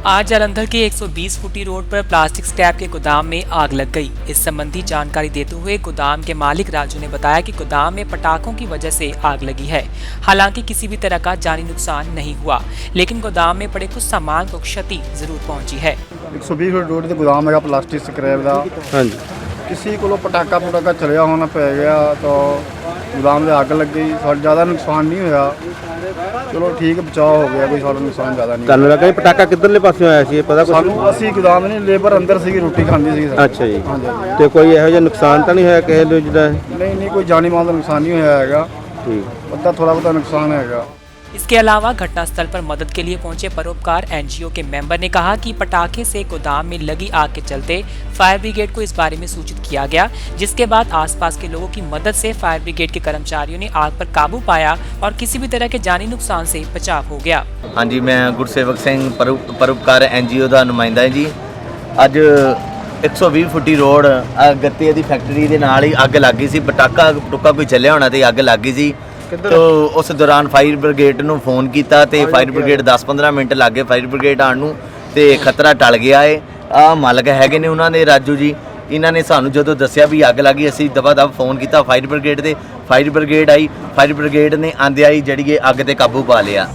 आज जालंधर के 120 फुटी रोड पर प्लास्टिक स्क्रैप के गोदाम में आग लग गई। इस संबंधी जानकारी देते हुए गोदाम के मालिक राजू ने बताया कि गोदाम में पटाखों की वजह से आग लगी है। हालांकि किसी भी तरह का जानी नुकसान नहीं हुआ, लेकिन गोदाम में पड़े कुछ सामान को क्षति जरूर पहुंची है। 120 फुट रोड ਤੇ ਗੋਦਾਮ ਹੈਗਾ ਪਲਾਸਟਿਕ ਸਕ੍ਰੈਪ ਦਾ। ਹਾਂਜੀ। ਕਿਸੇ ਕੋਲੋਂ ਪਟਾਕਾ ਚਲਿਆ ਹੋਣਾ ਪੈ ਗਿਆ ਤਾਂ ਗੋਦਾਮ 'ਤੇ ਅੱਗ ਲੱਗ ਗਈ। ਸਾਡਾ ਜ਼ਿਆਦਾ ਨੁਕਸਾਨ ਨਹੀਂ ਹੋਇਆ, ਚਲੋ ਠੀਕ ਬਚਾਅ ਹੋ ਗਿਆ, ਕੋਈ ਸਾਡਾ ਨੁਕਸਾਨ ਜ਼ਿਆਦਾ ਨਹੀਂ। ਤੁਹਾਨੂੰ ਲੱਗਾ ਪਟਾਕਾ ਕਿੱਧਰਲੇ ਪਾਸਿਓਂ ਆਇਆ ਸੀ, ਇਹ ਪਤਾ ਕੁਛ? ਸਾਨੂੰ ਅਸੀਂ ਗੋਦਾਮ ਨਹੀਂ, ਲੇਬਰ ਅੰਦਰ ਸੀਗੀ, ਰੋਟੀ ਖਾਂਦੀ ਸੀਗੀ। ਅੱਛਾ ਜੀ। ਹਾਂਜੀ। ਤੇ ਕੋਈ ਇਹੋ ਜਿਹਾ ਨੁਕਸਾਨ ਤਾਂ ਨਹੀਂ ਹੋਇਆ ਕਿਸੇ ਨੂੰ ਜਿਹਦਾ? ਨਹੀਂ ਕੋਈ ਜਾਨੀ ਮਾਲ ਦਾ ਨੁਕਸਾਨ ਨਹੀਂ ਹੋਇਆ ਹੈਗਾ। ਠੀਕ। ਅੱਧਾ ਥੋੜਾ ਬਹੁਤਾ ਨੁਕਸਾਨ ਹੈਗਾ। इसके अलावा घटनास्थल पर मदद के लिए पहुंचे परोपकार एनजीओ के मेंबर ने कहा कि पटाखे से गोदाम में लगी आग के चलते फायर ब्रिगेड को इस बारे में सूचित किया गया, जिसके बाद आसपास के लोगों की मदद से फायर ब्रिगेड के कर्मचारियों ने आग पर काबू पाया और किसी भी तरह के जानी नुकसान से बचाव हो गया। हाँ जी, मैं गुरसेवक सिंह परोपकार एनजीओ का नुमाइंदा जी। अज 120 फुटी रोड ਗੱਤੇ ਦੀ फैक्टरी के नाल ही अग लग गई सी। पटाका टुका कोई चलिया होना तो अग लग गई सी। तो उस दौरान फायर ब्रिगेड ਨੂੰ फोन किया तो फायर ब्रिगेड 10-15 मिनट लग गए फायर ब्रिगेड आने ਨੂੰ ਤੇ खतरा टल गया है। आ मालक हैगे ने उन्होंने राजू जी, इन्होंने सानू जो दसिया भी अग लगी, असी दबा दब फोन किया फायर ब्रिगेड से। फायर ब्रिगेड आई, फायर ब्रिगेड ने आंदे आई जी अग ते काबू पा लिया।